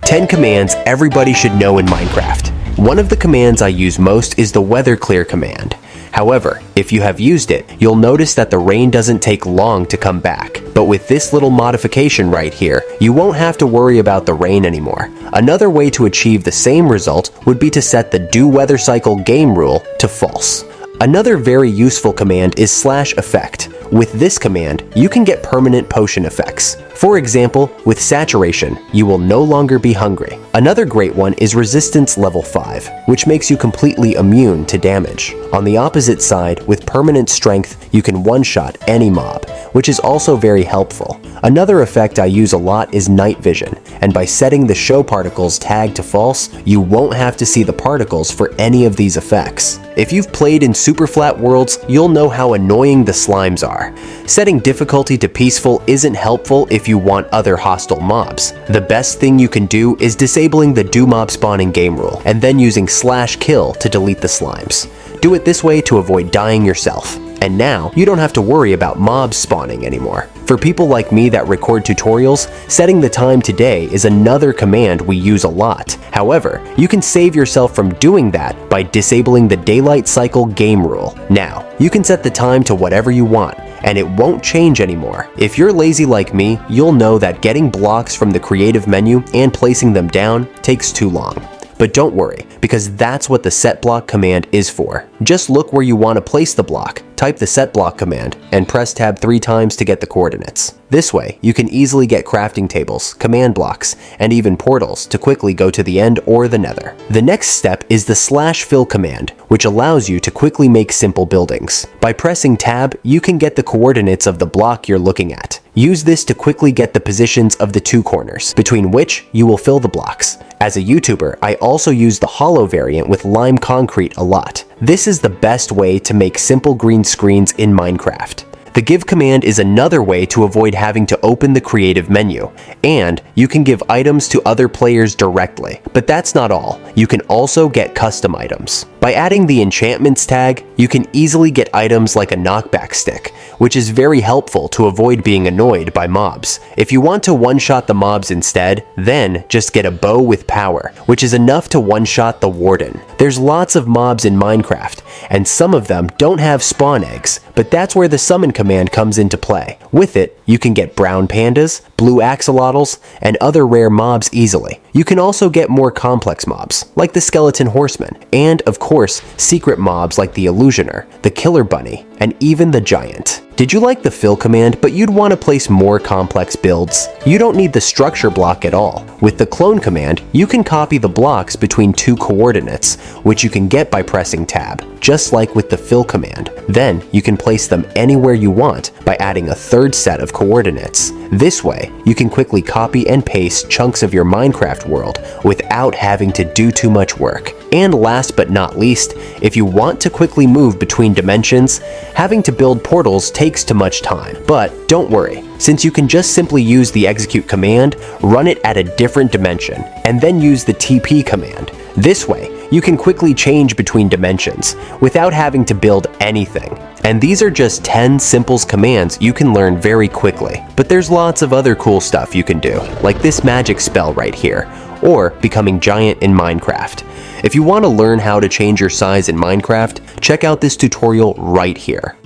10 commands everybody should know in Minecraft. One of the commands I use most is the weather clear command. However, if you have used it, you'll notice that the rain doesn't take long to come back. But with this little modification right here, you won't have to worry about the rain anymore. Another way to achieve the same result would be to set the do weather cycle game rule to false. Another very useful command is /effect. With this command, you can get permanent potion effects. For example, with saturation, you will no longer be hungry. Another great one is resistance level 5, which makes you completely immune to damage. On the opposite side, with permanent strength, you can one-shot any mob, which is also very helpful. Another effect I use a lot is night vision, and by setting the show particles tag to false, you won't have to see the particles for any of these effects. If you've played in super flat worlds, you'll know how annoying the slimes are. Setting difficulty to peaceful isn't helpful if you want other hostile mobs. The best thing you can do is disabling the do mob spawning game rule, and then using /kill to delete the slimes. Do it this way to avoid dying yourself. And now, you don't have to worry about mobs spawning anymore. For people like me that record tutorials, setting the time today is another command we use a lot. However, you can save yourself from doing that by disabling the daylight cycle game rule. Now, you can set the time to whatever you want, and it won't change anymore. If you're lazy like me, you'll know that getting blocks from the creative menu and placing them down takes too long. But don't worry, because that's what the setblock command is for. Just look where you want to place the block, type the setblock command, and press tab 3 times to get the coordinates. This way, you can easily get crafting tables, command blocks, and even portals to quickly go to the end or the nether. The next step is the /fill command, which allows you to quickly make simple buildings. By pressing tab, you can get the coordinates of the block you're looking at. Use this to quickly get the positions of the 2 corners, between which you will fill the blocks. As a YouTuber, I also use the hollow variant with lime concrete a lot. This is the best way to make simple green screens in Minecraft. The give command is another way to avoid having to open the creative menu, and you can give items to other players directly. But that's not all. You can also get custom items. By adding the enchantments tag, you can easily get items like a knockback stick, which is very helpful to avoid being annoyed by mobs. If you want to one-shot the mobs instead, then just get a bow with power, which is enough to one-shot the warden. There's lots of mobs in Minecraft, and some of them don't have spawn eggs, but that's where the summon command comes into play. With it, you can get brown pandas, blue axolotls, and other rare mobs easily. You can also get more complex mobs, like the skeleton horseman, and of course, secret mobs like the illusioner, the killer bunny, and even the giant. Did you like the fill command, but you'd want to place more complex builds? You don't need the structure block at all. With the clone command, you can copy the blocks between 2 coordinates, which you can get by pressing tab, just like with the fill command. Then, you can place them anywhere you want by adding a 3rd set of coordinates. This way, you can quickly copy and paste chunks of your Minecraft world without having to do too much work. And last but not least, if you want to quickly move between dimensions, having to build portals takes too much time. But don't worry, since you can just simply use the execute command, run it at a different dimension, and then use the TP command. This way, you can quickly change between dimensions without having to build anything. And these are just 10 simple commands you can learn very quickly. But there's lots of other cool stuff you can do, like this magic spell right here, or becoming giant in Minecraft. If you want to learn how to change your size in Minecraft, check out this tutorial right here.